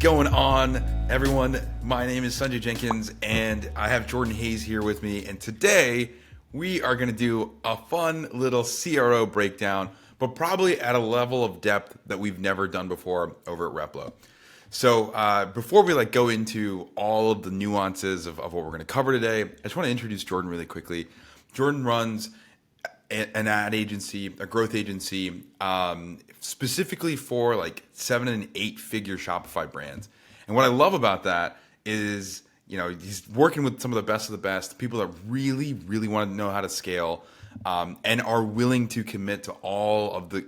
going on, everyone? My name is Sanjay Jenkins, and I have Jordan Hayes here with me. And today, we are going to do a fun little CRO breakdown, but probably at a level of depth that we've never done before over at Replo. So before we go into all of the nuances of what we're going to cover today, I just want to introduce Jordan really quickly. Jordan runs an ad agency, a growth agency, specifically for 7 and 8 figure Shopify brands. And what I love about that is, he's working with some of the best, people that really, really want to know how to scale, and are willing to commit to all of the,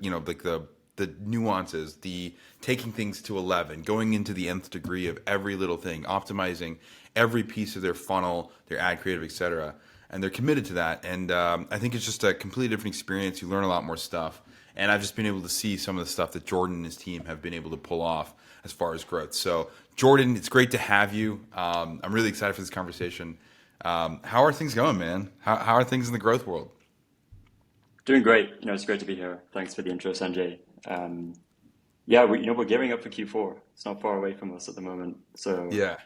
the nuances, the taking things to 11, going into the nth degree of every little thing, optimizing every piece of their funnel, their ad creative, etc. And they're committed to that. And I think it's just a completely different experience. You learn a lot more stuff. And I've just been able to see some of the stuff that Jordan and his team have been able to pull off as far as growth. So, Jordan, it's great to have you. I'm really excited for this conversation. How are things going, man? How are things in the growth world? Doing great. It's great to be here. Thanks for the intro, Sanjay. Yeah, we're gearing up for Q4. It's not far away from us at the moment. So Yeah.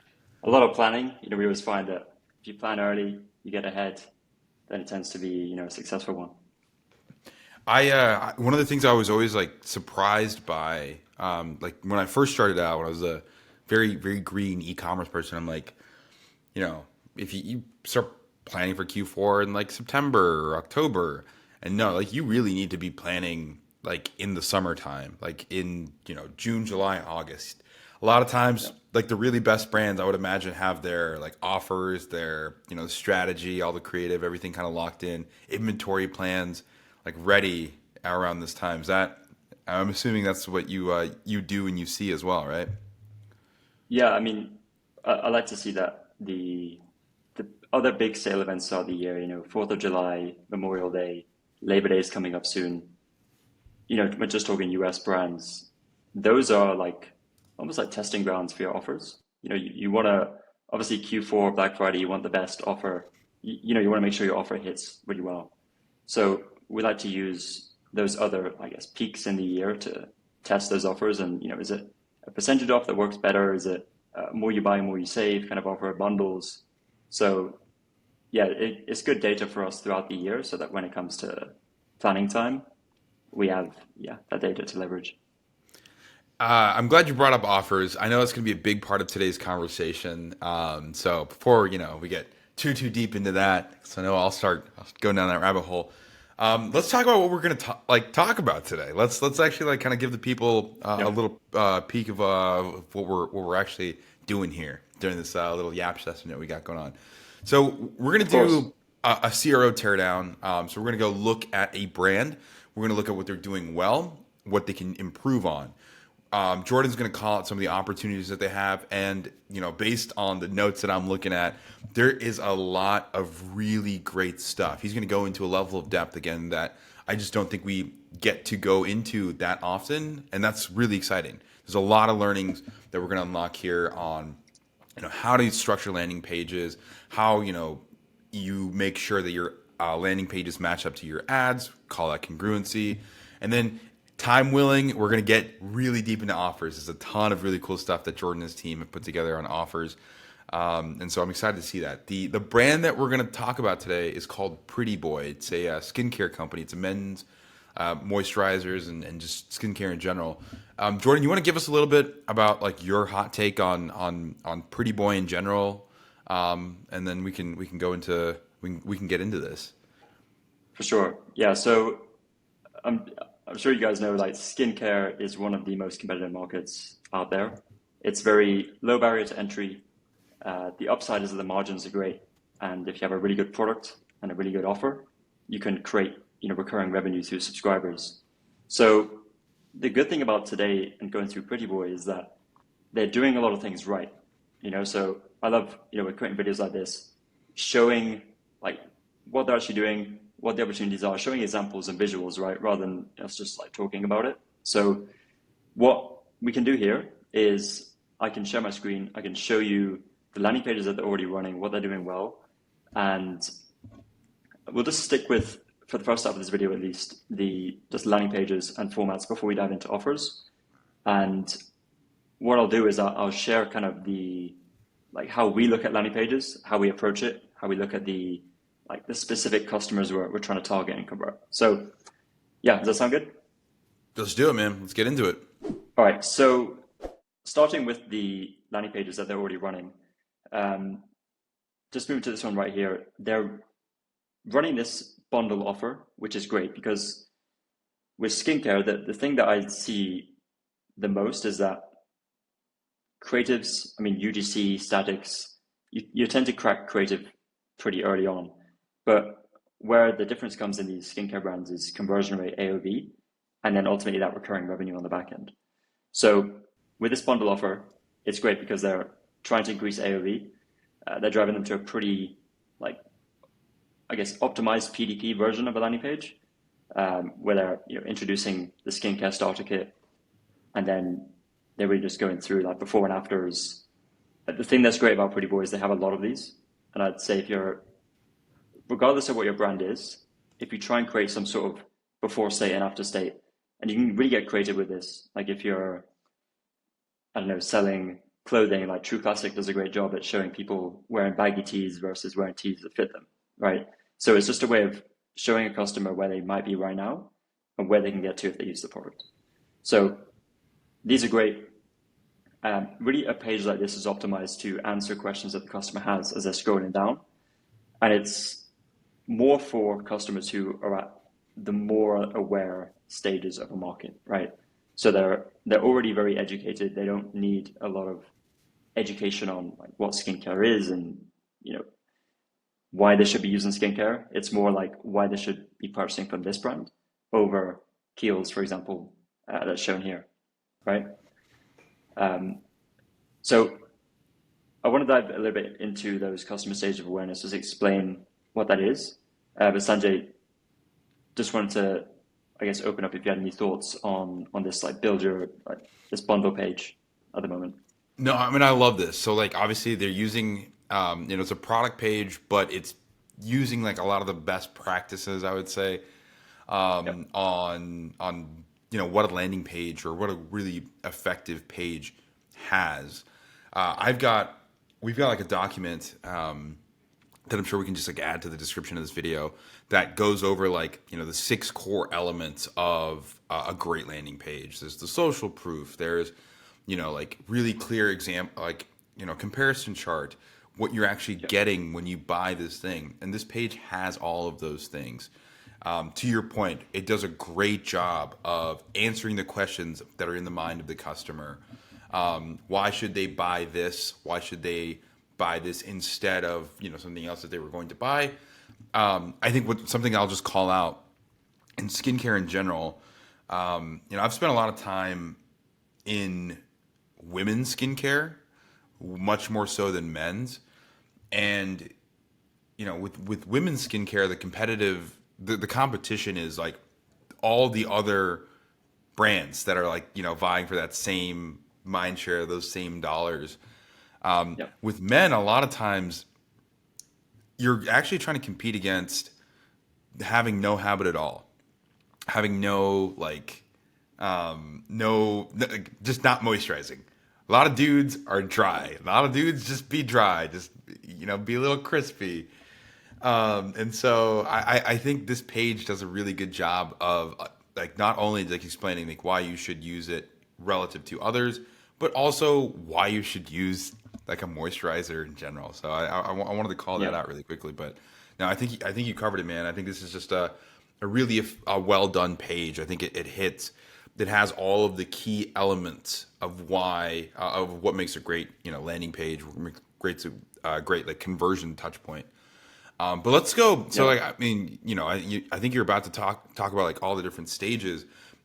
a lot of planning. We always find that if you plan early, you get ahead, then it tends to be, a successful one. One of the things I was always surprised by, when I first started out, when I was a very, very green e-commerce person, I'm if you start planning for Q4 in September or October, and no, you really need to be planning in the summertime, in, June, July, August. A lot of times, the really best brands, I would imagine, have their offers, their strategy, all the creative, everything kind of locked in, inventory plans ready around this time. Is that? I'm assuming that's what you do and you see as well, right? Yeah, I like to see that the other big sale events throughout the year, 4th of July, Memorial Day, Labor Day is coming up soon. We're just talking US brands. Those are almost like testing grounds for your offers. You want to, obviously Q4, Black Friday, you want the best offer. You want to make sure your offer hits really well. So we like to use those other, peaks in the year to test those offers. And, is it a percentage off that works better? Is it more you buy, more you save kind of offer, bundles? So yeah, it's good data for us throughout the year so that when it comes to planning time, we have, that data to leverage. I'm glad you brought up offers. I know it's going to be a big part of today's conversation. So before we get too deep into that, so I know I'll go down that rabbit hole. Let's talk about what we're going to talk about today. Let's actually kind of give the people a little peek of what we're actually doing here during this little yap session that we got going on. So we're going to do a CRO teardown. So we're going to go look at a brand. We're going to look at what they're doing well, what they can improve on. Jordan's going to call out some of the opportunities that they have. And, based on the notes that I'm looking at, there is a lot of really great stuff. He's going to go into a level of depth, again, that I just don't think we get to go into that often. And that's really exciting. There's a lot of learnings that we're going to unlock here on, how to structure landing pages, how, you make sure that your landing pages match up to your ads, call that congruency. And then time willing, we're going to get really deep into offers. There's a ton of really cool stuff that Jordan and his team have put together on offers. And so I'm excited to see that. The brand that we're going to talk about today is called Pretty Boy. It's a skincare company. It's a men's moisturizers and just skincare in general. Jordan, you want to give us a little bit about your hot take on Pretty Boy in general? And then we can go into we can get into this. For sure. Yeah. So I'm sure you guys know skincare is one of the most competitive markets out there. It's very low barrier to entry. The upside is that the margins are great. And if you have a really good product and a really good offer, you can create, recurring revenue through subscribers. So the good thing about today and going through Pretty Boy is that they're doing a lot of things right. So I love, we're creating videos like this, showing what they're actually doing, what the opportunities are, showing examples and visuals, right? Rather than us just talking about it. So what we can do here is I can share my screen. I can show you the landing pages that they're already running, what they're doing well. And we'll just stick with, for the first half of this video at least, just landing pages and formats before we dive into offers. And what I'll do is I'll share kind of the like how we look at landing pages, how we approach it, how we look at the like the specific customers we're trying to target and convert. So yeah, does that sound good? Let's do it, man. Let's get into it. All right. So starting with the landing pages that they're already running, um, just moving to this one right here. They're running this bundle offer, which is great because with skincare, the thing that I see the most is that creatives, I mean, UGC, statics, you tend to crack creative pretty early on. But where the difference comes in these skincare brands is conversion rate, AOV, and then ultimately that recurring revenue on the back end. So with this bundle offer, it's great because they're trying to increase AOV. They're driving them to a pretty, like, I guess, optimized PDP version of a landing page, where they're introducing the skincare starter kit, and then they're really just going through like before and afters. The thing that's great about Pretty Boy is they have a lot of these, and I'd say if you're, regardless of what your brand is, if you try and create some sort of before state and after state, and you can really get creative with this. Like if you're, I don't know, selling clothing, like True Classic does a great job at showing people wearing baggy tees versus wearing tees that fit them, right? So it's just a way of showing a customer where they might be right now and where they can get to if they use the product. So these are great. Really, a page like this is optimized to answer questions that the customer has as they're scrolling down. And it's more for customers who are at the more aware stages of a market, right? So they're already very educated. They don't need a lot of education on like what skincare is and you know why they should be using skincare. It's more like why they should be purchasing from this brand over Kiehl's, for example, that's shown here, right? Um, so I want to dive a little bit into those customer stage of awareness, just explain what that is. But Sanjay, just wanted to, I guess, open up if you had any thoughts on this, like build your like this bundle page at the moment. No, I mean I love this. So like obviously they're using it's a product page, but it's using like a lot of the best practices I would say Yep. on what a landing page or what a really effective page has. I've got we've got like a document that I'm sure we can just like add to the description of this video that goes over like the six core elements of a great landing page. There's the social proof. There's like really clear example, like comparison chart, what you're actually Yep. getting when you buy this thing, and this page has all of those things. To your point, it does a great job of answering the questions that are in the mind of the customer. Why should they buy this? Why should they buy this instead of something else that they were going to buy? I think something I'll just call out in skincare in general. I've spent a lot of time in women's skincare, much more so than men's, and with women's skincare, the competition is like all the other brands that are like vying for that same mind share, those same dollars. Yep. With men, a lot of times you're actually trying to compete against having no habit at all, having no like just not moisturizing. A lot of dudes are dry. A lot of dudes just be dry, just be a little crispy. And so I think this page does a really good job of like not only like explaining like why you should use it relative to others, but also why you should use like a moisturizer in general. So I wanted to call that Yeah. out really quickly, but no, I think you covered it, man. I think this is just a really a well done page. I think it hits. It has all of the key elements of why of what makes a great landing page, great like conversion touch point. But let's go. So Yep. like I mean, I think you're about to talk about like all the different stages.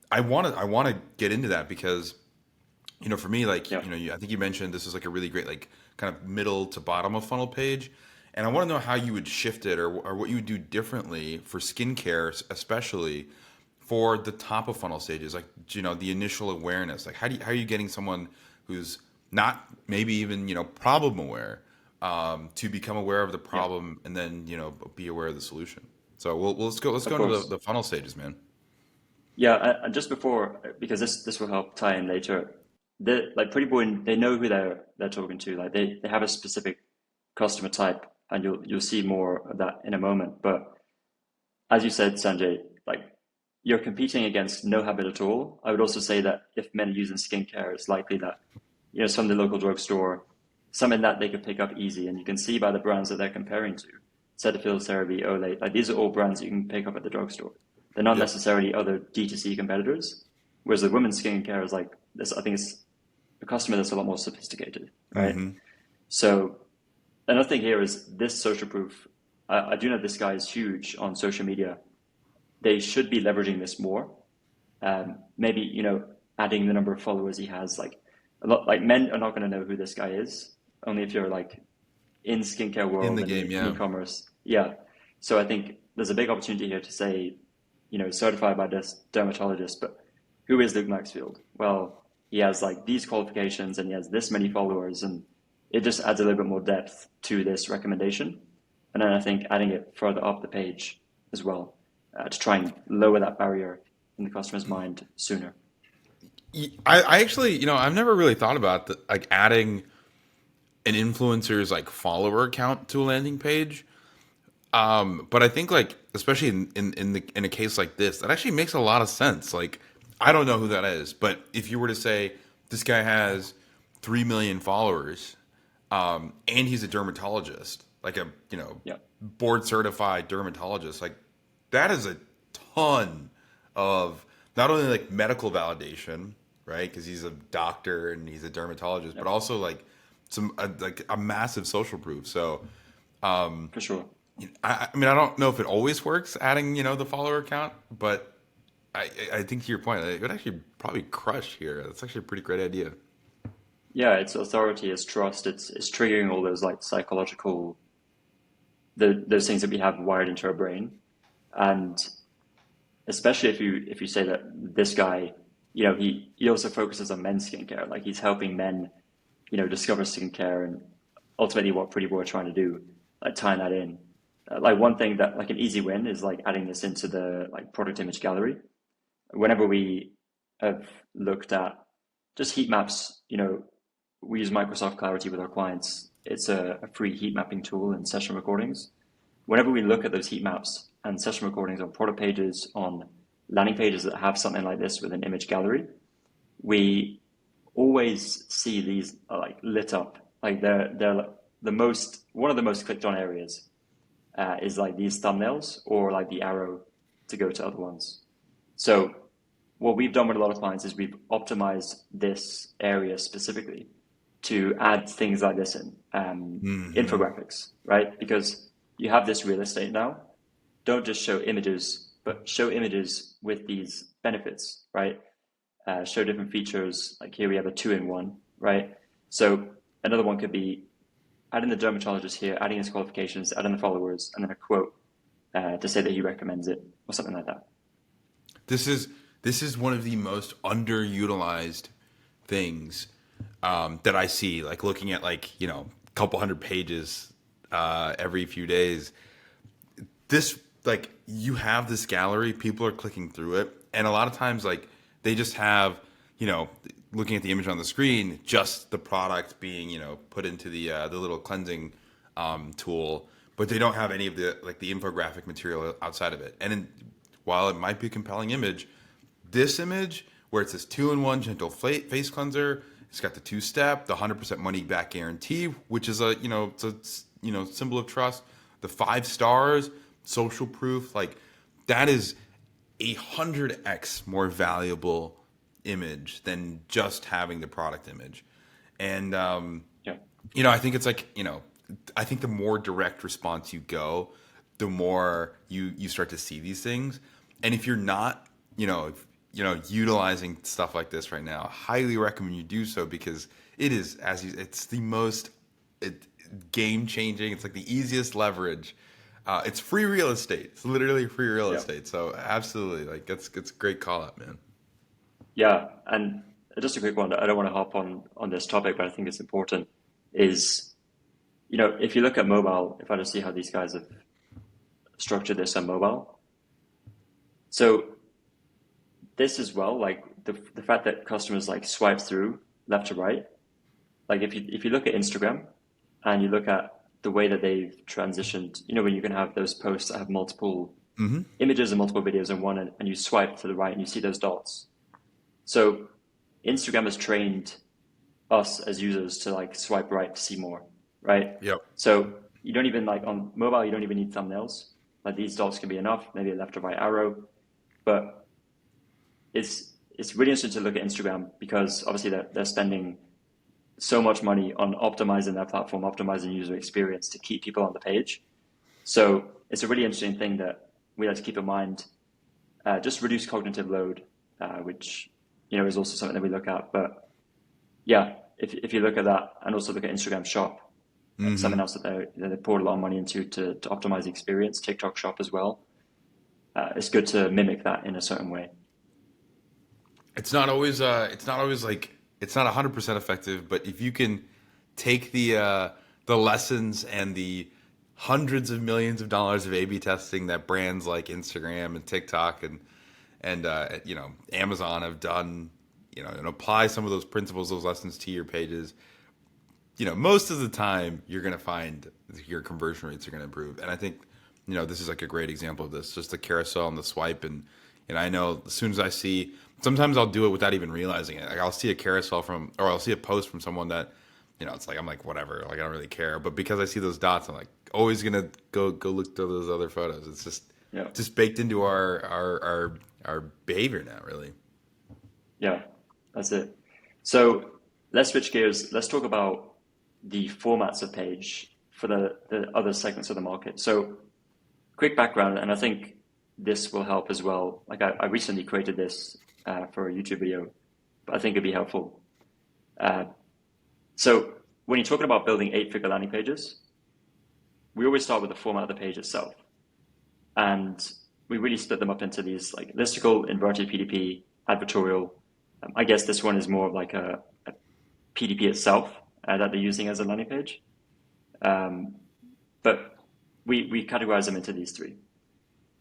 I want to get into that because for me, like Yep. I think you mentioned this is like a really great like kind of middle to bottom of funnel page, and I want to know how you would shift it or what you would do differently for skincare, especially for the top of funnel stages, like the initial awareness. Like how are you getting someone who's not maybe even problem aware to become aware of the Yep. problem and then be aware of the solution. So let's go Of into course. the funnel stages, man. Yeah. And just before, because this will help tie in later. like Pretty Boy, they know who they're talking to. Like they have a specific customer type, and you'll see more of that in a moment. But as you said, Sanjay, like you're competing against no habit at all. I would also say that if men are using skincare, it's likely that some of the local drugstore, something that they could pick up easy, and you can see by the brands that they're comparing to, Cetaphil, CeraVe, Olay, like these are all brands you can pick up at the drugstore. They're not Yep. necessarily other D2C competitors. Whereas the women's skincare is like this. I think it's a customer that's a lot more sophisticated, right? Hmm. So another thing here is this social proof. I do know this guy is huge on social media. They should be leveraging this more. Maybe adding the number of followers he has. Like a lot, like men are not going to know who this guy is, only if you're like in skincare In world the and game, in yeah. e-commerce. Yeah. So I think there's a big opportunity here to say, certified by this dermatologist, but who is Luke Maxfield? Well, he has like these qualifications and he has this many followers, and it just adds a little bit more depth to this recommendation. And then I think adding it further up the page as well to try and lower that barrier in the customer's mind sooner. I actually, I've never really thought about like adding an influencer's like follower count to a landing page. But I think like especially in a case like this, that actually makes a lot of sense. Like I don't know who that is, but if you were to say this guy has 3 million followers, and he's a dermatologist, like a Yeah, board certified dermatologist, like that is a ton of not only like medical validation, right? Because he's a doctor and he's a dermatologist, yeah, but also like some like a massive social proof. So for sure. I mean, I don't know if it always works adding, the follower count, but I think to your point, it would actually probably crush here. That's actually a pretty great idea. Yeah, it's authority, it's trust, it's triggering all those like psychological those things that we have wired into our brain. And especially if you say that this guy, he also focuses on men's skincare, like he's helping men, discover skincare and ultimately what Pretty Boy are trying to do, like tying that in. Like one thing that like an easy win is like adding this into the like product image gallery. Whenever we have looked at just heat maps, we use Microsoft Clarity with our clients. It's a free heat mapping tool and session recordings. Whenever we look at those heat maps and session recordings on product pages, on landing pages that have something like this with an image gallery, we always see these like lit up. Like they're the most one of the most clicked on areas is like these thumbnails or like the arrow to go to other ones. So what we've done with a lot of clients is we've optimized this area specifically to add things like this in Hmm. infographics, right? Because you have this real estate now. Don't just show images, but show images with these benefits, right? Show different features. Like here we have a two-in-one, right? So another one could be adding the dermatologist here, adding his qualifications, adding the followers, and then a quote to say that he recommends it or something like that. This is this is one of the most underutilized things that I see. Like looking at like a couple hundred pages every few days. This like you have this gallery, people are clicking through it, and a lot of times like they just have you know looking at the image on the screen, just the product being put into the little cleansing tool, but they don't have any of the like the infographic material outside of it. And while it might be a compelling image, this image where it says two-in-one gentle face cleanser, it's got the two-step, the 100% money back guarantee, which is a it's a symbol of trust. The 5 stars, social proof, like that is 100x more valuable image than just having the product image. And Yeah, I think it's like I think the more direct response you go, the more you start to see these things. And if you're not utilizing stuff like this right now, I highly recommend you do so because it is it's the most game changing. It's like the easiest leverage. It's free real estate. It's literally free real yeah, estate. So absolutely, like it's a great call out, man. yeah. And just a quick one. I don't want to hop on this topic, but I think it's important. Is if you look at mobile, if I just see how these guys have structured this on mobile, so this as well, like the fact that customers like swipe through left to right. Like if you look at Instagram and you look at the way that they've transitioned, when you can have those posts that have multiple Mm-hmm. images and multiple videos in one, and you swipe to the right and you see those dots. So Instagram has trained us as users to like swipe right to see more, right? Yep. So you don't even like on mobile, you don't even need thumbnails. Like these dots can be enough, maybe a left or right arrow. But it's really interesting to look at Instagram because obviously they're spending so much money on optimizing their platform, optimizing user experience to keep people on the page. So it's a really interesting thing that we like to keep in mind. Just reduce cognitive load, which is also something that we look at. But yeah, if you look at that and also look at Instagram Shop, Mm-hmm. something else that they poured a lot of money into to optimize the experience. TikTok Shop as well. It's good to mimic that in a certain way. It's not always like it's not 100% effective, but if you can take the lessons and the hundreds of millions of dollars of A/B testing that brands like Instagram and TikTok and Amazon have done, and apply some of those principles, those lessons to your pages, most of the time you're going to find your conversion rates are going to improve. And I think, this is like a great example of this, just the carousel and the swipe. And I know as soon as I see, sometimes I'll do it without even realizing it. Like I'll see a carousel or I'll see a post from someone that, it's like, I'm like, whatever, like I don't really care. But because I see those dots, I'm like always going to go look through those other photos. It's Yeah, just baked into our behavior now, really. yeah, that's it. So let's switch gears. Let's talk about the formats of page for the other segments of the market. So quick background, and I think this will help as well. Like I recently created this for a YouTube video, but I think it'd be helpful. Uh, so when you're talking about building eight-figure landing pages, we always start with the format of the page itself. And we really split them up into these like listicle, inverted PDP, advertorial. I guess this one is more of like a PDP itself that they're using as a landing page. Um, but we categorize them into these three.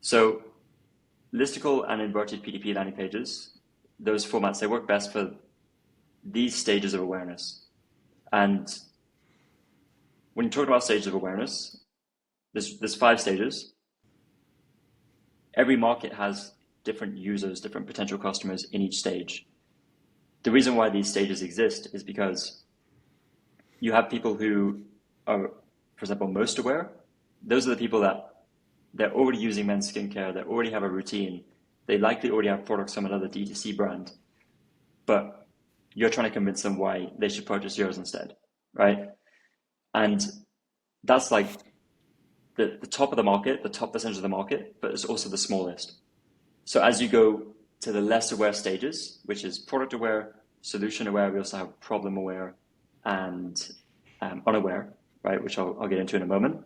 So listicle and inverted PDP landing pages, those formats, they work best for these stages of awareness. And when you talk about stages of awareness, there's 5 stages. Every market has different users, different potential customers in each stage. The reason why these stages exist is because you have people who are, for example, most aware. Those are the people that they're already using men's skincare, they already have a routine, they likely already have products from another D2C brand, but you're trying to convince them why they should purchase yours instead, right? And that's like the top of the market, the top percentage of the market, but it's also the smallest. So as you go to the less aware stages, which is product aware, solution aware, we also have problem aware and unaware, right? Which I'll get into in a moment.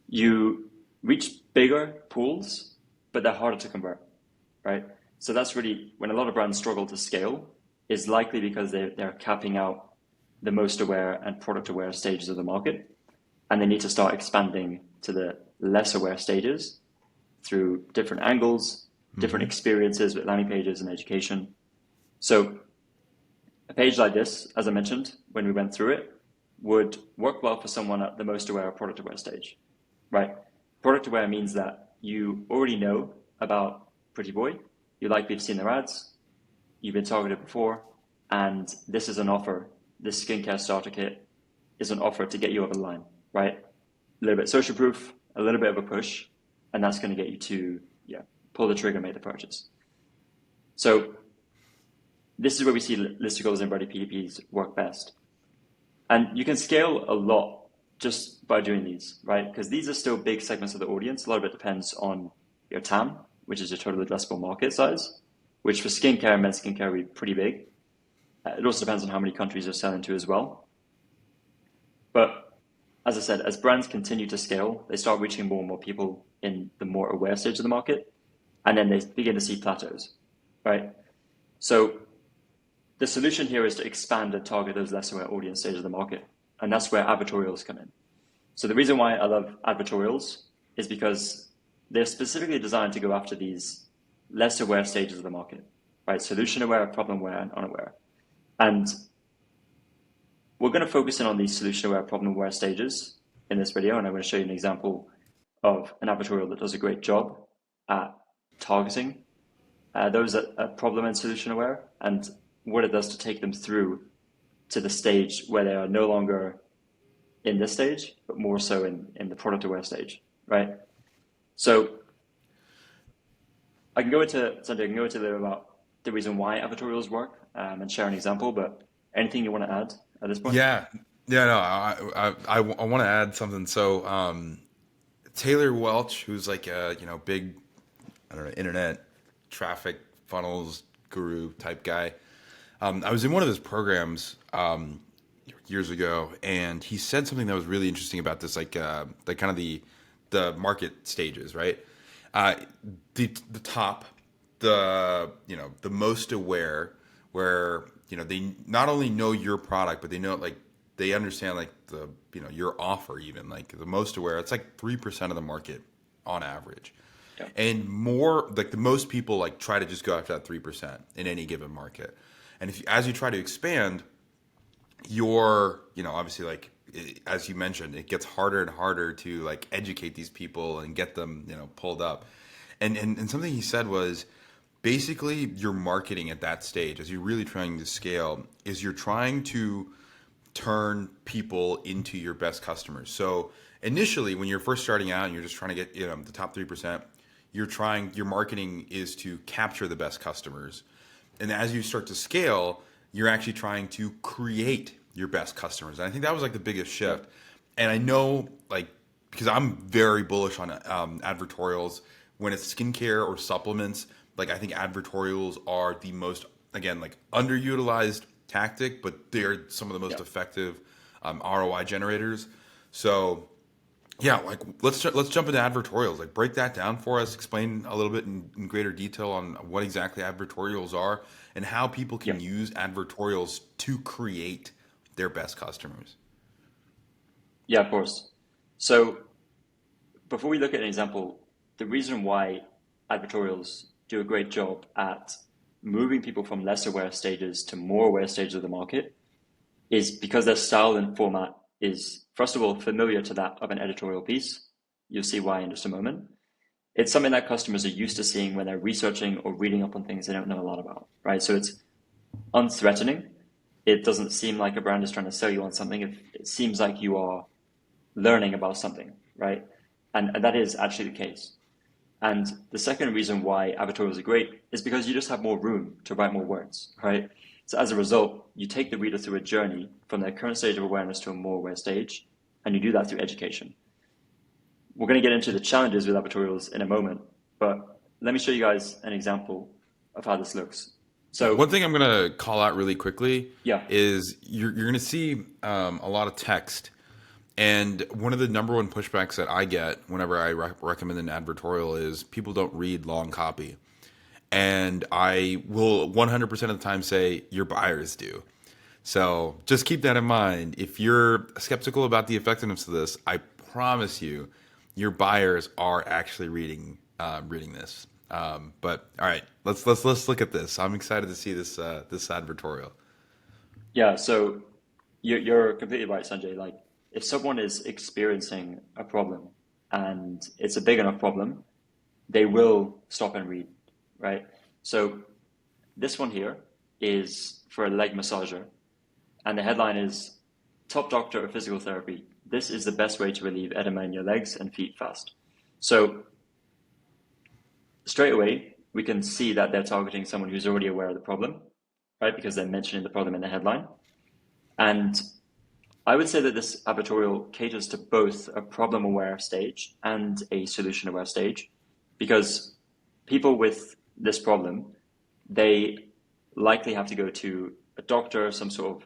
You reach bigger pools, but they're harder to convert, right? So that's really when a lot of brands struggle to scale is likely because they're capping out the most aware and product aware stages of the market. And they need to start expanding to the less aware stages through different angles, different Mm-hmm. experiences with landing pages and education. So a page like this, as I mentioned, when we went through it, would work well for someone at the most aware or product aware stage, right? Product aware means that you already know about Pretty Boy, you likely have seen their ads, you've been targeted before, and this is an offer. This skincare starter kit is an offer to get you over the line, right? A little bit social proof, a little bit of a push, and that's going to get you to pull the trigger, make the purchase. So this is where we see listicles and ready PDPs work best. And you can scale a lot just by doing these, right? Because these are still big segments of the audience. A lot of it depends on your TAM, which is your total addressable market size, which for skincare and men's skincare would be pretty big. It also depends on how many countries you're selling to as well. But as I said, as brands continue to scale, they start reaching more and more people in the more aware stage of the market, and then they begin to see plateaus, right? So the solution here is to expand and target those less aware audience stages of the market, and that's where advertorials come in. So the reason why I love advertorials is because they're specifically designed to go after these less aware stages of the market, right? Solution aware, problem aware, and unaware. And we're going to focus in on these solution-aware, problem-aware stages in this video, and I'm going to show you an example of an advertorial that does a great job at targeting those that are problem and solution-aware, and what it does to take them through to the stage where they are no longer in this stage, but more so in the product-aware stage, right? So Sanjay, I can go into a little about the reason why advertorials work and share an example, but anything you want to add at this point? Yeah, yeah, no, I want to add something. So, Taylor Welch, who's like a big, I don't know, internet traffic funnels guru type guy. I was in one of his programs years ago, and he said something that was really interesting about this, like kind of the market stages, right? Uh, the top, the most aware, where they not only know your product, but they know like they understand like the your offer, even like the most aware. It's like 3% of the market on average. Yeah. And more like the most people like try to just go after that 3% in any given market. And if you, as you try to expand, you're obviously like as you mentioned, it gets harder and harder to like educate these people and get them pulled up. And something he said was basically your marketing at that stage, as you're really trying to scale, is you're trying to turn people into your best customers. So initially, when you're first starting out and you're just trying to get the top 3%, your marketing is to capture the best customers. And as you start to scale, you're actually trying to create your best customers. And I think that was like the biggest shift. And I know like because I'm very bullish on advertorials when it's skincare or supplements. Like I think advertorials are the most, again, like underutilized tactic, but they're some of the most effective ROI generators. So yeah, like let's jump into advertorials. Like break that down for us. Explain a little bit in greater detail on what exactly advertorials are and how people can use advertorials to create their best customers. Yeah, of course. So before we look at an example, the reason why advertorials do a great job at moving people from less aware stages to more aware stages of the market is because their style and format is, first of all, familiar to that of an editorial piece. You'll see why in just a moment. It's something that customers are used to seeing when they're researching or reading up on things they don't know a lot about, right? So it's unthreatening. It doesn't seem like a brand is trying to sell you on something. It seems like you are learning about something, right? And that is actually the case. And the second reason why advertorials are great is because you just have more room to write more words, right? So as a result, you take the reader through a journey from their current stage of awareness to a more aware stage, and you do that through education. We're going to get into the challenges with advertorials in a moment, but let me show you guys an example of how this looks. So one thing I'm going to call out really quickly yeah, is you're going to see a lot of text. And one of the number one pushbacks that I get whenever I recommend an advertorial is people don't read long copy. And I will 100% of the time say your buyers do. So just keep that in mind. If you're skeptical about the effectiveness of this, I promise you, your buyers are actually reading this. But all right, let's look at this. I'm excited to see this advertorial. yeah. So you're completely right, Sanjay. Like if someone is experiencing a problem and it's a big enough problem, they will stop and read, right? So this one here is for a leg massager, and the headline is Top Doctor of Physical Therapy. This is the best way to relieve edema in your legs and feet fast. So straight away, we can see that they're targeting someone who's already aware of the problem, right? Because they're mentioning the problem in the headline. And I would say that this advertorial caters to both a problem-aware stage and a solution-aware stage, because people with this problem, they likely have to go to a doctor, some sort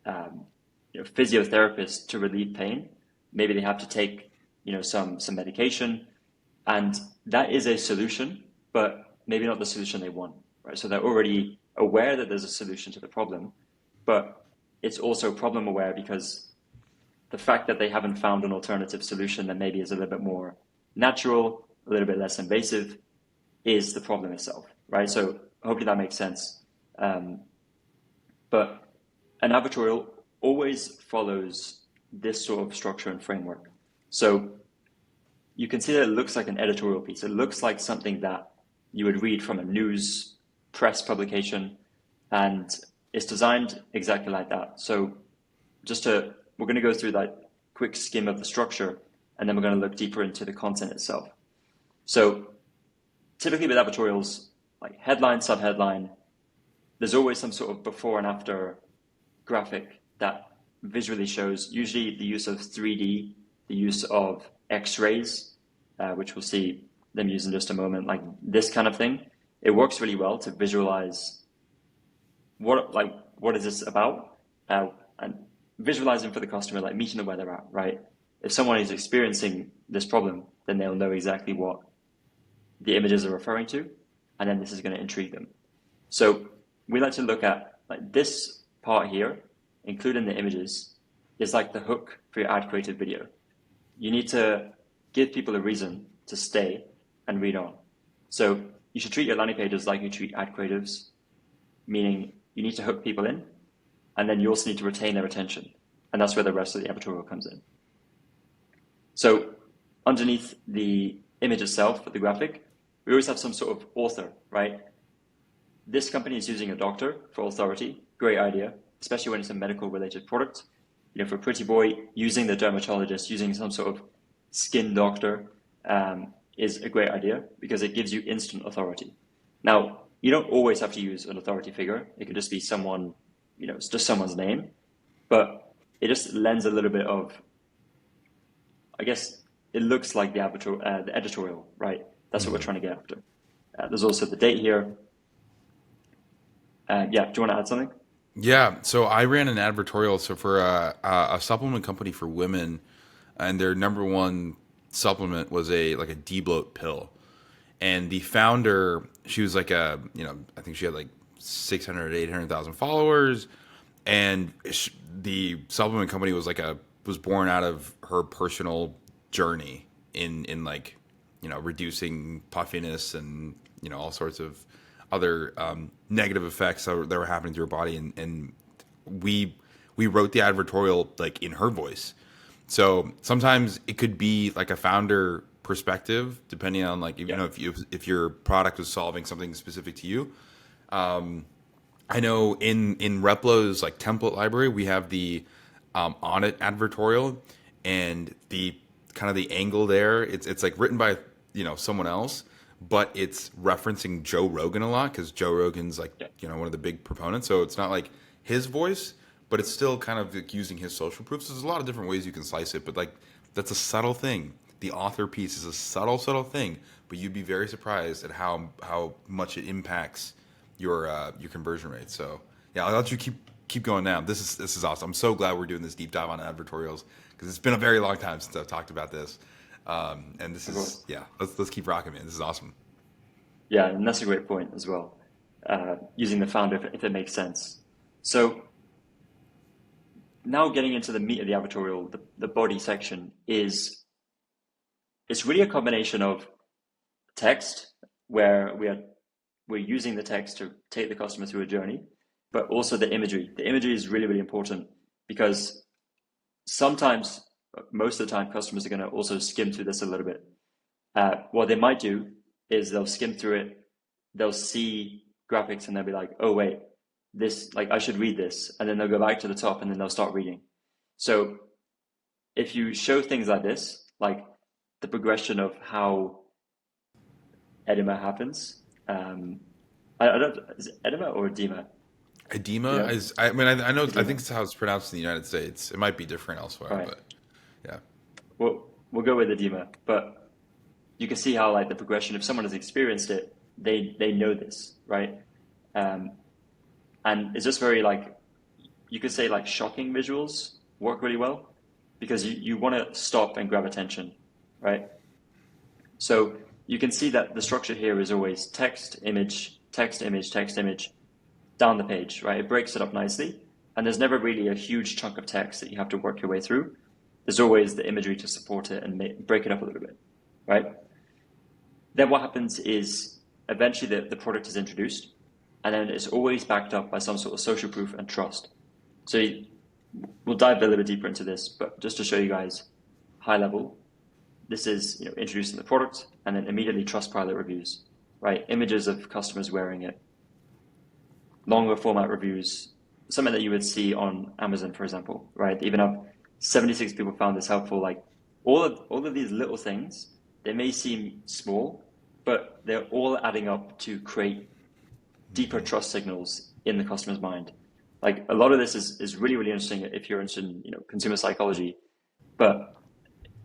of physiotherapist to relieve pain. Maybe they have to take some medication, and that is a solution, but maybe not the solution they want, right? So they're already aware that there's a solution to the problem, but it's also problem aware because the fact that they haven't found an alternative solution that maybe is a little bit more natural, a little bit less invasive, is the problem itself, right? So hopefully that makes sense. But an advertorial always follows this sort of structure and framework. So you can see that it looks like an editorial piece. It looks like something that you would read from a news press publication, and it's designed exactly like that. So we're going to go through that quick skim of the structure, and then we're going to look deeper into the content itself. So typically with advertorials, like headline, subheadline, there's always some sort of before and after graphic that visually shows usually the use of 3D, the use of X-rays, which we'll see them use in just a moment, like this kind of thing. It works really well to visualize what is this about, and visualizing for the customer, like meeting the weather out, right? If someone is experiencing this problem, then they'll know exactly what the images are referring to, and then this is going to intrigue them. So we like to look at like this part here, including the images, is like the hook for your ad creative video. You need to give people a reason to stay and read on. So you should treat your landing pages like you treat ad creatives, meaning you need to hook people in, and then you also need to retain their attention. And that's where the rest of the advertorial comes in. So underneath the image itself, the graphic, we always have some sort of author, right? This company is using a doctor for authority. Great idea, especially when it's a medical related product. You know, for Pretty Boy, using the dermatologist, using some sort of skin doctor is a great idea because it gives you instant authority. Now, you don't always have to use an authority figure. It could just be someone, you know, it's just someone's name, but it just lends a little bit of, I guess, it looks like the editorial, right? That's what we're trying to get after. There's also the date here. Yeah, do you want to add something? Yeah, so I ran an advertorial for a supplement company for women, and their number one supplement was a debloat pill. And the founder, she was like I think she had like 600, 800,000 followers, and the supplement company was born out of her personal journey in like, reducing puffiness and, all sorts of other negative effects that were happening to her body, and we wrote the advertorial like in her voice. So sometimes it could be like a founder perspective, depending on like if your product was solving something specific to you. I know in Replo's like template library, we have the on it advertorial, and the kind of the angle there. It's like written by someone else, but it's referencing Joe Rogan a lot because Joe Rogan's like one of the big proponents. So it's not like his voice, but it's still kind of like using his social proof. So there's a lot of different ways you can slice it, but like that's a subtle thing. The author piece is a subtle thing, but you'd be very surprised at how much it impacts your conversion rate. So yeah, I'll let you keep going now. This is awesome. I'm so glad we're doing this deep dive on advertorials because it's been a very long time since I've talked about this. And this is let's keep rocking, man. This is awesome. Yeah, and that's a great point as well. Using the founder if it makes sense. So now getting into the meat of the advertorial, the body section it's really a combination of text where we're using the text to take the customer through a journey, but also the imagery. The imagery is really, really important because sometimes, most of the time, customers are going to also skim through this a little bit. What they might do is they'll skim through it, they'll see graphics, and they'll be like, oh, wait, this, like, I should read this. And then they'll go back to the top and then they'll start reading. So if you show things like this, like the progression of how edema happens, I don't, is it edema or edema? Edema is, I mean, I know, Edema. I think it's how it's pronounced in the United States. It might be different elsewhere, Right. but yeah. We'll go with edema, but you can see how like the progression, if someone has experienced it, they know this, right? And it's just very like, you could say like shocking visuals work really well because you want to stop and grab attention, right? So you can see that the structure here is always text, image, text, image, text, image down the page, right? It breaks it up nicely. And there's never really a huge chunk of text that you have to work your way through. There's always the imagery to support it and break it up a little bit, right? Then what happens is eventually the product is introduced, and then it's always backed up by some sort of social proof and trust. So we'll dive a little bit deeper into this, but just to show you guys high level, this is introducing the product and then immediately Trustpilot reviews, right? Images of customers wearing it, longer format reviews, something that you would see on Amazon, for example, right? Even up 76 people found this helpful. Like all of these little things, they may seem small, but they're all adding up to create deeper trust signals in the customer's mind. Like a lot of this is really, really interesting if you're interested in consumer psychology, but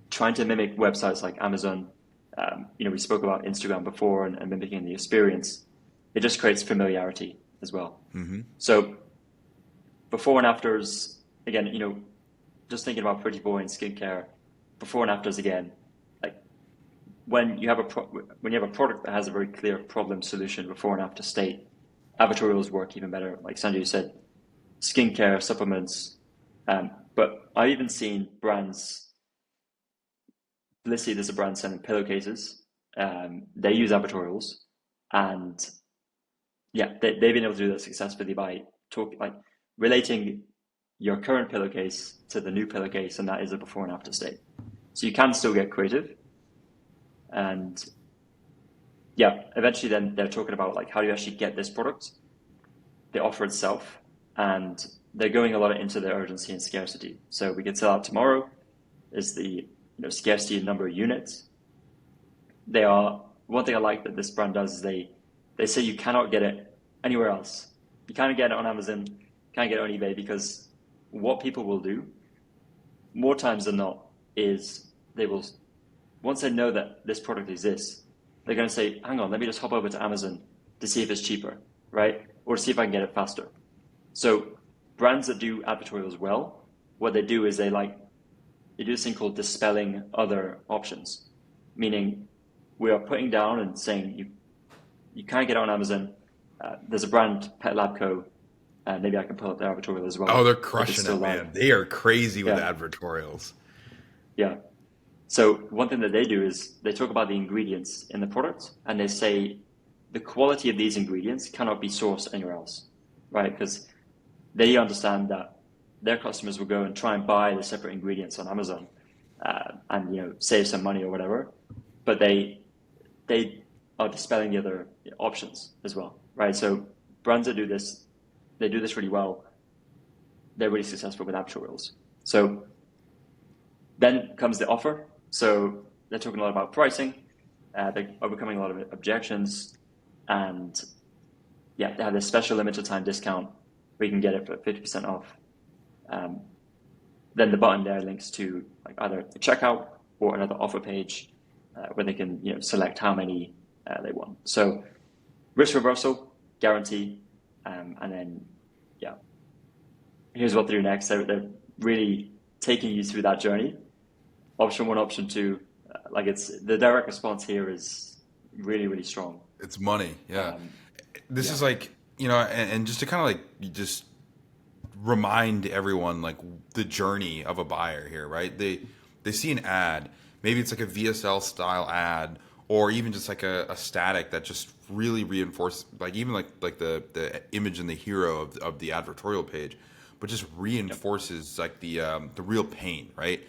trying to mimic websites like Amazon, we spoke about Instagram before and mimicking the experience, it just creates familiarity as well. So before and afters, again, just thinking about Pretty Boy and skincare, before and afters again, like when you have a product that has a very clear problem solution before and after state, advertorials work even better. Like Sanjay said, skincare, supplements, but I've even seen brands. Let's say there's a brand selling pillowcases. They use advertorials, and yeah, they've been able to do that successfully by relating your current pillowcase to the new pillowcase, and that is a before and after state. So you can still get creative, and yeah, eventually then they're talking about like how do you actually get this product, the offer itself, and they're going a lot into the urgency and scarcity. So we could sell out tomorrow is the scarcity in number of units. They are one thing I like that this brand does is they say you cannot get it anywhere else. You can't get it on Amazon, can't get it on eBay, because what people will do more times than not is they will, once they know that this product exists, they're going to say, hang on, let me just hop over to Amazon to see if it's cheaper, right? Or to see if I can get it faster. So brands that do advertorials well, what they do is they do this thing called dispelling other options, meaning we are putting down and saying you can't get it on Amazon. There's a brand, Pet Lab Co. Maybe I can pull up their advertorial as well. Oh, they're crushing it, man. They are crazy with advertorials. Yeah. So one thing that they do is they talk about the ingredients in the product, and they say the quality of these ingredients cannot be sourced anywhere else, right? Because they understand that their customers will go and try and buy the separate ingredients on Amazon and save some money or whatever, but they are dispelling the other options as well, right? So brands that do this, they do this really well. They're really successful with advertorials. So then comes the offer. So they're talking a lot about pricing. They're overcoming a lot of objections, and yeah, they have this special limited time discount where you can get it for 50% off. Then the button there links to like either the checkout or another offer page where they can select how many they want. So risk reversal, guarantee, and then yeah, here's what to do next. They're really taking you through that journey. Option one, option two, it's the direct response here is really, really strong. It's money, yeah. This is like, and just to kind of like you just remind everyone like the journey of a buyer here, right? They see an ad, maybe it's like a VSL style ad, or even just like a static that just really reinforces, like even like the image and the hero of the advertorial page, but just reinforces like the real pain, right?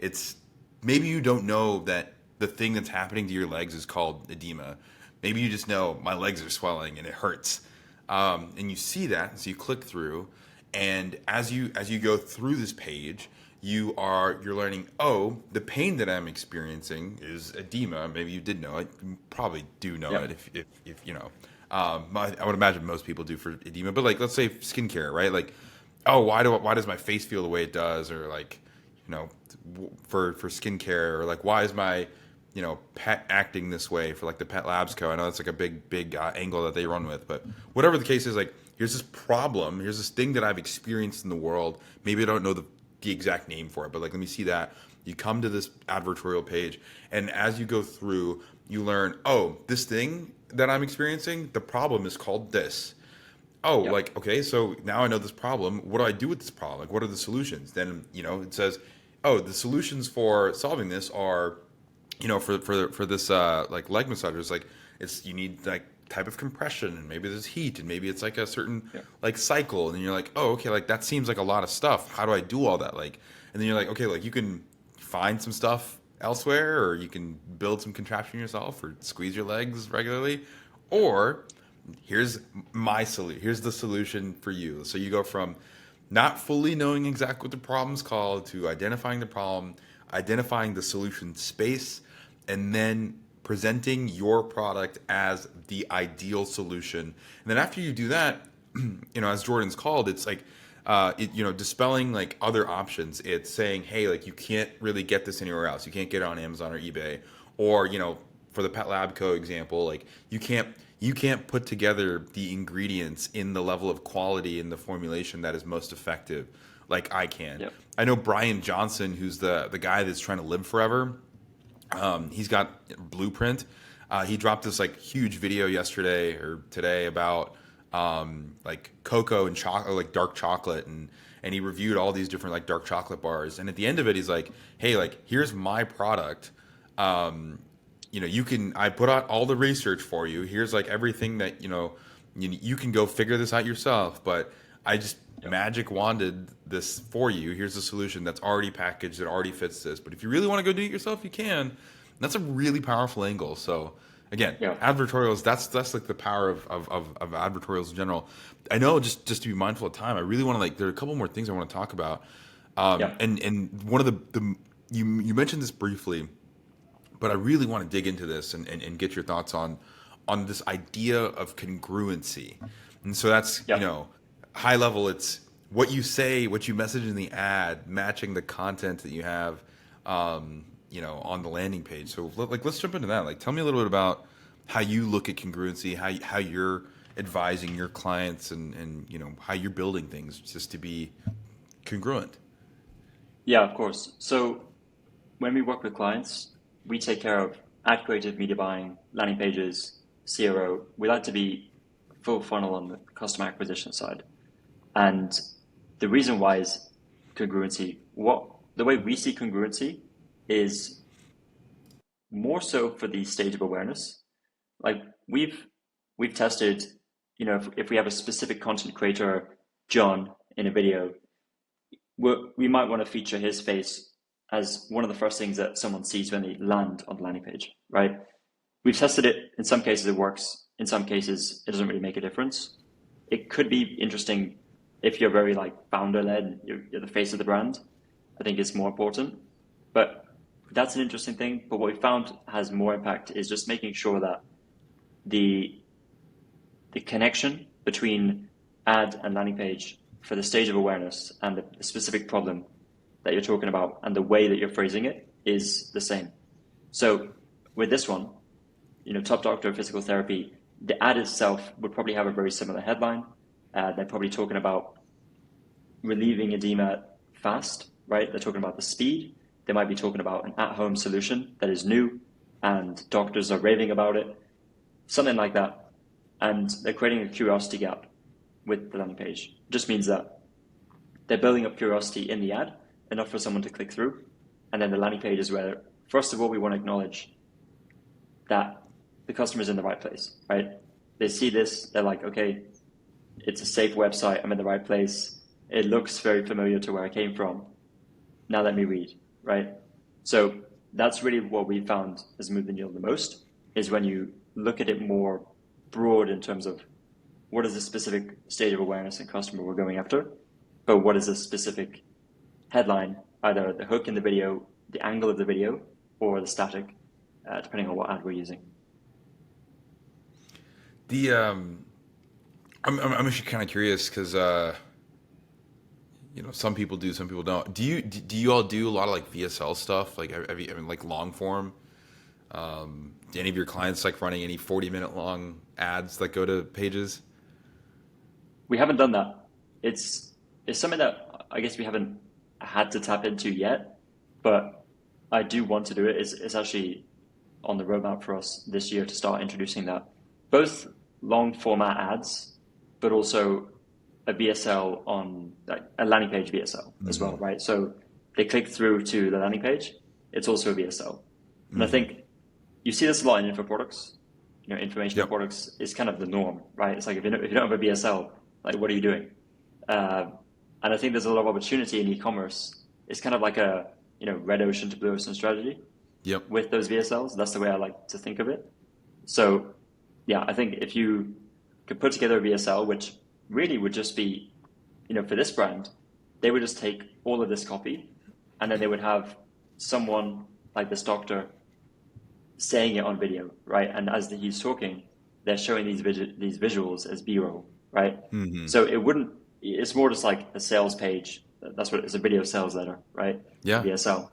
It's maybe you don't know that the thing that's happening to your legs is called edema. Maybe you just know my legs are swelling and it hurts, and you see that, so you click through, and as you go through this page, you're learning, oh, the pain that I'm experiencing is edema. Maybe you did know it. You probably do know it if you know. I would imagine most people do for edema, but like let's say skincare, right? Like, oh, why does my face feel the way it does, or like, for skincare, or like why is my pet acting this way for like the Pet Labs Co. I know that's like a big angle that they run with, but whatever the case is, like here's this problem, here's this thing that I've experienced in the world. Maybe I don't know the exact name for it, but like let me see that. You come to this advertorial page, and as you go through, you learn, oh, this thing that I'm experiencing, the problem is called this. Oh, yep. Like, okay, so now I know this problem. What do I do with this problem? Like, what are the solutions? Then, it says, oh, the solutions for solving this are, for this like leg massagers, like you need like type of compression, and maybe there's heat, and maybe it's like a certain Yeah. like cycle, and you're like, oh, okay, like that seems like a lot of stuff. How do I do all that? Like, and then you're like, okay, like you can find some stuff elsewhere, or you can build some contraption yourself, or squeeze your legs regularly, or here's my solution. Here's the solution for you. So you go from not fully knowing exactly what the problem's called to identifying the problem, identifying the solution space, and then presenting your product as the ideal solution. And then after you do that, as Jordan's called, it's like, dispelling like other options. It's saying, hey, like you can't really get this anywhere else. You can't get it on Amazon or eBay, or for the Pet Lab Co. example, like you can't put together the ingredients in the level of quality in the formulation that is most effective like I can. Yep. I know Brian Johnson, who's the guy that's trying to live forever. He's got Blueprint. He dropped this like huge video yesterday or today about like cocoa and chocolate, like dark chocolate, and he reviewed all these different like dark chocolate bars. And at the end of it, he's like, "Hey, like here's my product. I put out all the research for you. Here's like everything that you can go figure this out yourself. But I just magic wanded this for you. Here's the solution that's already packaged, that already fits this. But if you really want to go do it yourself, you can." And that's a really powerful angle. So again, Yeah. advertorials, that's like the power of advertorials in general. I know, just to be mindful of time, I really want to there are a couple more things I want to talk about. Yeah. And one of the you mentioned this briefly, but I really want to dig into this and get your thoughts on this idea of congruency. And so that's, Yeah. high level, it's what you say, what you message in the ad, matching the content that you have, on the landing page. So let's jump into that. Like, tell me a little bit about how you look at congruency, how you're advising your clients, and how you're building things just to be congruent. Yeah, of course. So when we work with clients, we take care of ad creative, media buying, landing pages, CRO. We like to be full funnel on the customer acquisition side. And the reason why is congruency. The way we see congruency is more so for the stage of awareness. Like we've tested, if we have a specific content creator, John, in a video, we might want to feature his face as one of the first things that someone sees when they land on the landing page, right? We've tested it. In some cases, it works. In some cases, it doesn't really make a difference. It could be interesting if you're very like founder-led, you're the face of the brand. I think it's more important. But that's an interesting thing. But what we found has more impact is just making sure that the connection between ad and landing page for the stage of awareness and the specific problem that you're talking about and the way that you're phrasing it is the same. So with this one, Top Doctor Physical Therapy, the ad itself would probably have a very similar headline. They're probably talking about relieving edema fast, right? They're talking about the speed. They might be talking about an at-home solution that is new and doctors are raving about it, something like that. And they're creating a curiosity gap with the landing page. It just means that they're building up curiosity in the ad, enough for someone to click through. And then the landing page is where, first of all, we want to acknowledge that the customer is in the right place, right? They see this, they're like, okay, it's a safe website, I'm in the right place. It looks very familiar to where I came from. Now let me read, right? So that's really what we found has moved the needle the most, is when you look at it more broad in terms of what is the specific stage of awareness and customer we're going after, but what is the specific headline, either the hook in the video, the angle of the video, or the static, depending on what ad we're using. I'm actually kind of curious because some people do, some people don't. Do you all do a lot of like VSL stuff? Like like long form? Do any of your clients like running any 40-minute long ads that go to pages? We haven't done that. It's something that I guess we haven't had to tap into yet, but I do want to do it. It's actually on the roadmap for us this year to start introducing that. Both long format ads, but also a VSL on like a landing page VSL as well, right? So they click through to the landing page. It's also a VSL. And I think you see this a lot in info products. informational Yep. products is kind of the norm, right? It's like if you don't have a VSL, like what are you doing? Uh, and I think there's a lot of opportunity in e-commerce. It's kind of like a red ocean to blue ocean strategy Yep. with those VSLs. That's the way I like to think of it. So yeah, I think if you could put together a VSL, which really would just be, for this brand, they would just take all of this copy and then they would have someone like this doctor saying it on video, right? And as he's talking, they're showing these visuals as B-roll, right? Hmm. So it's more just like a sales page. That's what it's, a video sales letter, right? A Yeah. VSL.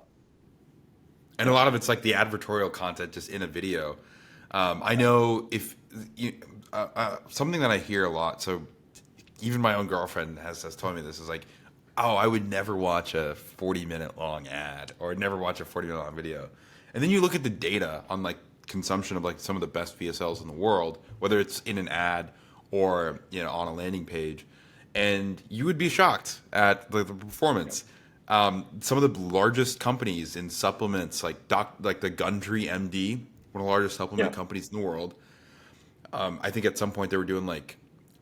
And a lot of it's like the advertorial content just in a video. I know if you, something that I hear a lot. So even my own girlfriend has told me this is like, oh, I would never watch a 40-minute long ad or never watch a 40-minute long video. And then you look at the data on like consumption of like some of the best VSLs in the world, whether it's in an ad or on a landing page, and you would be shocked at the performance. Some of the largest companies in supplements, like the Gundry MD, one of the largest supplement Yeah. companies in the world. I think at some point they were doing like,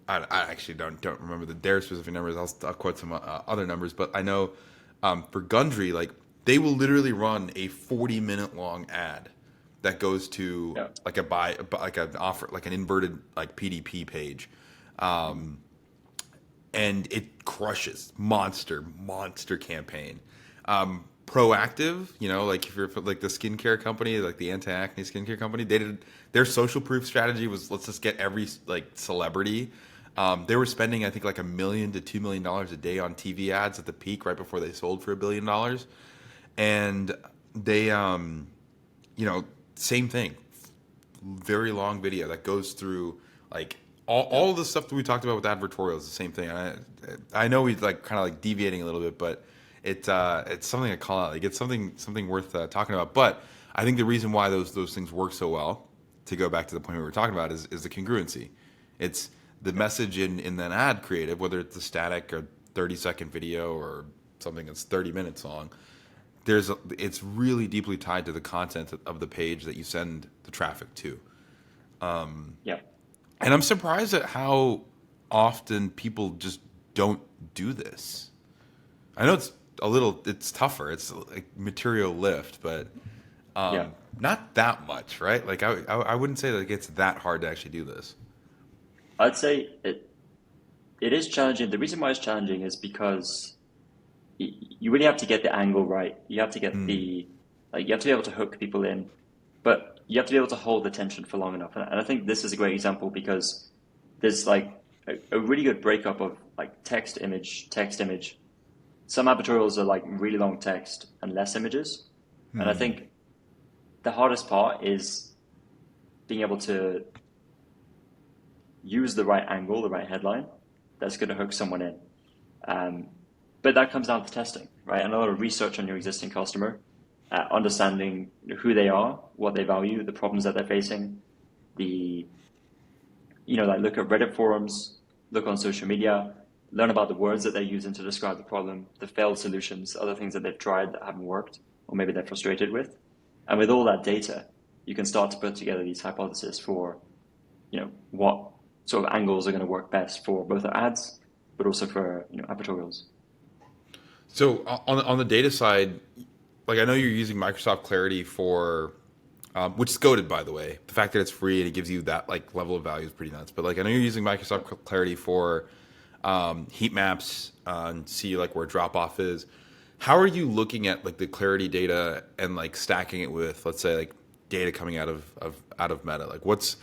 I actually don't remember their specific numbers. I'll quote some other numbers, but I know for Gundry, like they will literally run a 40-minute long ad that goes to Yeah. like like an offer, like an inverted like PDP page, and it crushes monster campaign. Proactive, like if you're like the skincare company, like the anti-acne skincare company, they did their social proof strategy was let's just get every like celebrity. They were spending I think like $1 million to $2 million a day on TV ads at the peak right before they sold for $1 billion, and they you know same thing, very long video that goes through like Yeah. all of the stuff that we talked about with advertorials, the same thing. I know we like kind of like deviating a little bit, but it's something to call out. Like it's something worth talking about. But I think the reason why those things work so well, to go back to the point we were talking about, is the congruency. It's the message in that ad creative, whether it's a static or 30-second video or something that's 30 minutes long. It's really deeply tied to the content of the page that you send the traffic to. Yeah. And I'm surprised at how often people just don't do this. I know it's tougher. It's like material lift, but Yeah. not that much, right? Like I wouldn't say that it's that hard to actually do this. I'd say it is challenging. The reason why it's challenging is because you really have to get the angle right. You have to get Hmm. you have to be able to hook people in, but you have to be able to hold the tension for long enough. And I think this is a great example because there's like a really good breakup of like text image. Some advertorials are like really long text and less images. And I Hmm. think the hardest part is being able to use the right angle, the right headline that's going to hook someone in. Um, but that comes down to testing, right? And a lot of research on your existing customer, understanding who they are, what they value, the problems that they're facing, the, like look at Reddit forums, look on social media, learn about the words that they're using to describe the problem, the failed solutions, other things that they've tried that haven't worked, or maybe they're frustrated with. And with all that data, you can start to put together these hypotheses for, what sort of angles are going to work best for both our ads, but also for, advertorials. So on the data side, like I know you're using Microsoft Clarity for, which is goated by the way. The fact that it's free and it gives you that like level of value is pretty nuts. But like I know you're using Yeah. Microsoft Clarity for heat maps and see like where drop off is. How are you looking at like the Clarity data and like stacking it with, let's say, like data coming out of Meta? Like what's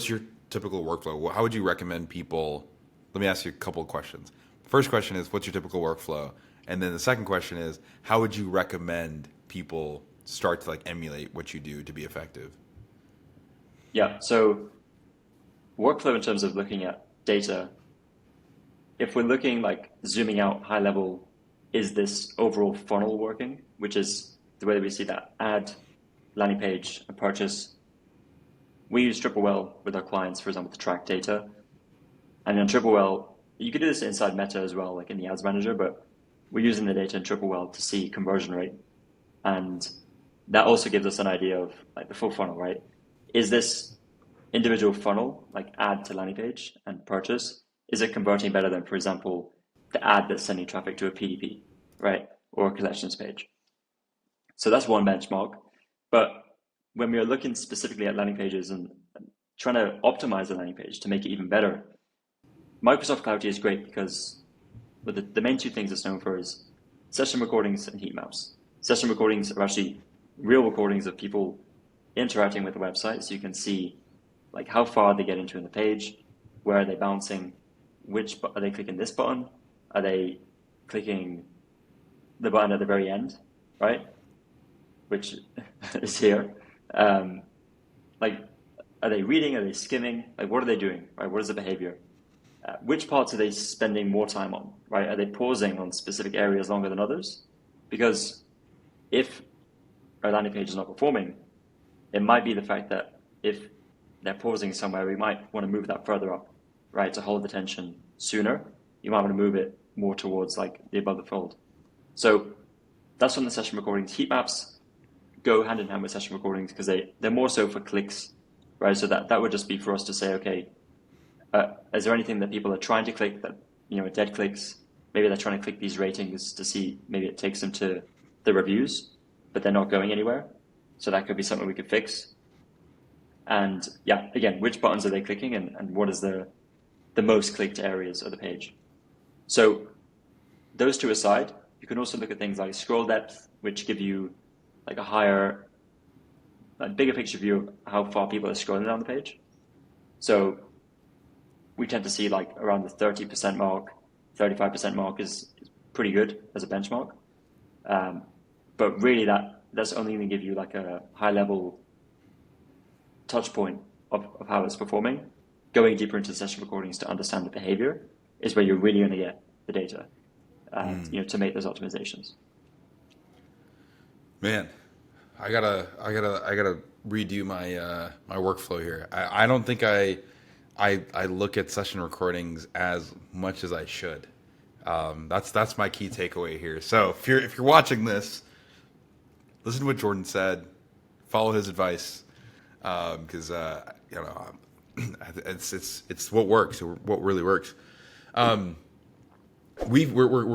your typical workflow? How would you recommend people? Let me ask you a couple of questions. First question is, what's your typical workflow? And then the second question is, how would you recommend people start to like emulate what you do to be effective? Yeah. So workflow in terms of looking at data, if we're looking like zooming out high level, is this overall funnel working? Which is the way that we see that ad, landing page, and purchase. We use TripleWell with our clients, for example, to track data. And in TripleWell, you could do this inside Meta as well, like in the ads manager, but we're using the data in TripleWell to see conversion rate. And that also gives us an idea of like the full funnel, right? Is this individual funnel, like add to landing page and purchase, is it converting better than, for example, the ad that's sending traffic to a PDP, right? Or a collections page. So that's one benchmark. But when we are looking specifically at landing pages and trying to optimize the landing page to make it even better, Microsoft Clarity is great because the main two things it's known for is session recordings and heat maps. Session recordings are actually real recordings of people interacting with the website, so you can see like how far they get into in the page, where are they bouncing, are they clicking this button, are they clicking the button at the very end, right? Which is here. Like, are they reading? Are they skimming? Like, what are they doing? Right? What is the behavior? Which parts are they spending more time on? Right? Are they pausing on specific areas longer than others? Because if our landing page is not performing, it might be the fact that if they're pausing somewhere, we might want to move that further up, right? To hold attention sooner. You might want to move it more towards like the above the fold. So that's from the session recordings. Heat maps go hand in hand with session recordings because they're more so for clicks, right? So that would just be for us to say, okay, is there anything that people are trying to click that, dead clicks? Maybe they're trying to click these ratings to see, maybe it takes them to the reviews, but they're not going anywhere. So that could be something we could fix. And yeah, again, which buttons are they clicking and what is the most clicked areas of the page? So those two aside, you can also look at things like scroll depth, which give you like a bigger picture view of how far people are scrolling down the page. So we tend to see like around the 30% mark, 35% mark is pretty good as a benchmark. But really that's only going to give you like a high level touch point of how it's performing. Going deeper into the session recordings to understand the behavior is where you're really going to get the data, to make those optimizations. Man, I gotta redo my my workflow here. I don't think I look at session recordings as much as I should. That's my key takeaway here. So if you're watching this, listen to what Jordan said, follow his advice, because it's what works, what really works. We're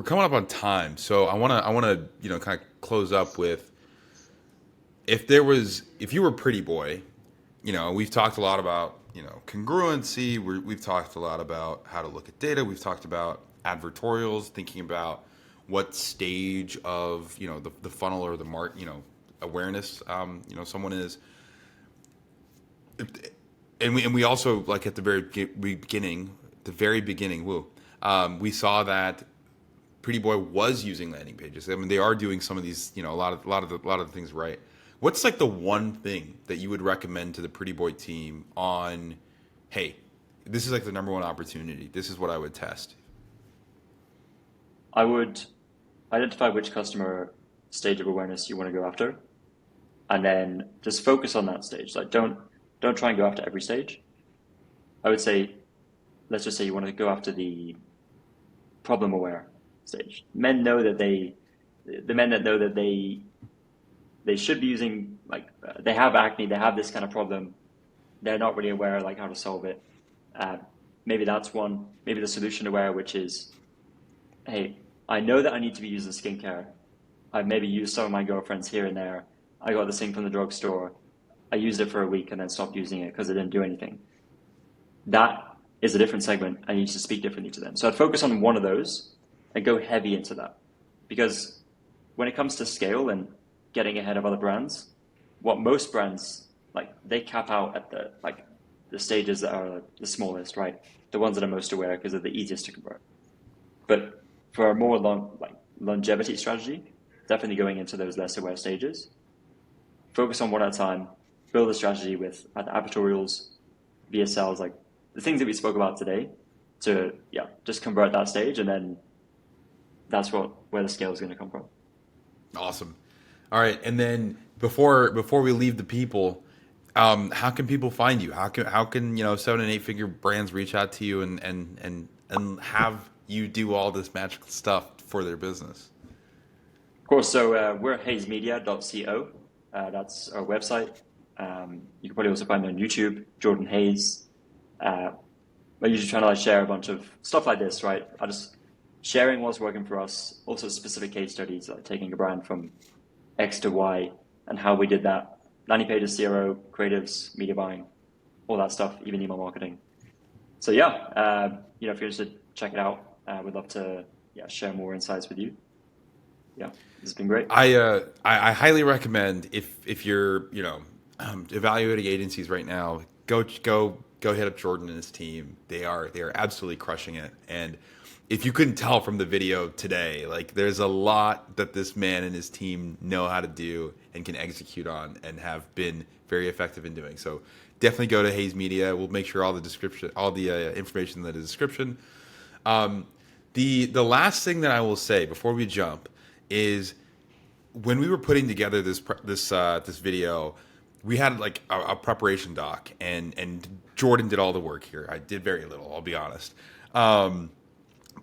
coming up on time, so I wanna kind of close up with if you were Pretty Boy, we've talked a lot about congruency. We've talked a lot about how to look at data. We've talked about advertorials, thinking about what stage of the funnel or the awareness someone is. And we also, like, at the very beginning, we saw that Pretty Boy was using landing pages. I mean, they are doing some of these, a lot of the things right. What's like the one thing that you would recommend to the Pretty Boy team on, hey, this is like the number one opportunity. This is what I would test. I would identify which customer stage of awareness you want to go after, and then just focus on that stage. Like, don't try and go after every stage. I would say, let's just say you want to go after the problem aware stage. The men that know that they should be using, like, they have acne, they have this kind of problem, they're not really aware like how to solve it. Maybe that's one. Maybe the solution aware, which is, hey, I know that I need to be using skincare. I've maybe used some of my girlfriends here and there. I got this thing from the drugstore. I used it for a week and then stopped using it because it didn't do anything. That is a different segment. I need to speak differently to them. So I'd focus on one of those and go heavy into that. Because when it comes to scale and getting ahead of other brands, what most brands, like, they cap out at the stages that are the smallest, right? The ones that are most aware because they're the easiest to convert. But for a more longevity strategy, definitely going into those less aware stages. Focus on one at a time. Build a strategy with advertorials, VSLs, like the things that we spoke about today, to just convert that stage, and then that's where the scale is going to come from. Awesome. All right, and then before we leave the people, how can people find you? How can 7- and 8-figure brands reach out to you and have you do all this magical stuff for their business? Of course. So we're hazemedia.co. That's our website. You can probably also find me on YouTube, Jordan Hayes. I usually trying to like share a bunch of stuff like this, right? I just sharing what's working for us, also specific case studies, like taking a brand from X to Y and how we did that. Landing pages, CRO, creatives, media buying, all that stuff, even email marketing. So yeah, if you're interested, check it out. We'd love to share more insights with you. Yeah, this has been great. I highly recommend if you're evaluating agencies right now, go hit up Jordan and his team. They are absolutely crushing it. And if you couldn't tell from the video today, like there's a lot that this man and his team know how to do and can execute on and have been very effective in doing. So definitely go to Hayes Media. We'll make sure all the information in the description. The last thing that I will say before we jump is when we were putting together this video, we had like a preparation doc, and Jordan did all the work here. I did very little, I'll be honest.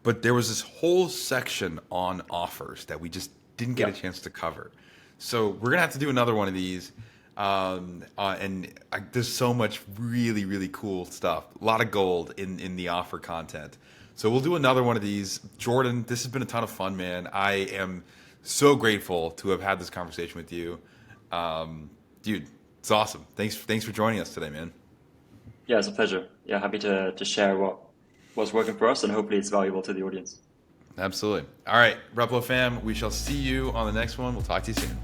But there was this whole section on offers that we just didn't get a chance to cover. So we're gonna have to do another one of these. There's so much really, really cool stuff. A lot of gold in the offer content. So we'll do another one of these. Jordan, this has been a ton of fun, man. I am so grateful to have had this conversation with you. Dude, it's awesome. Thanks for joining us today, man. Yeah, it's a pleasure. Yeah, happy to share what's working for us, and hopefully it's valuable to the audience. Absolutely. All right, Replo fam, we shall see you on the next one. We'll talk to you soon.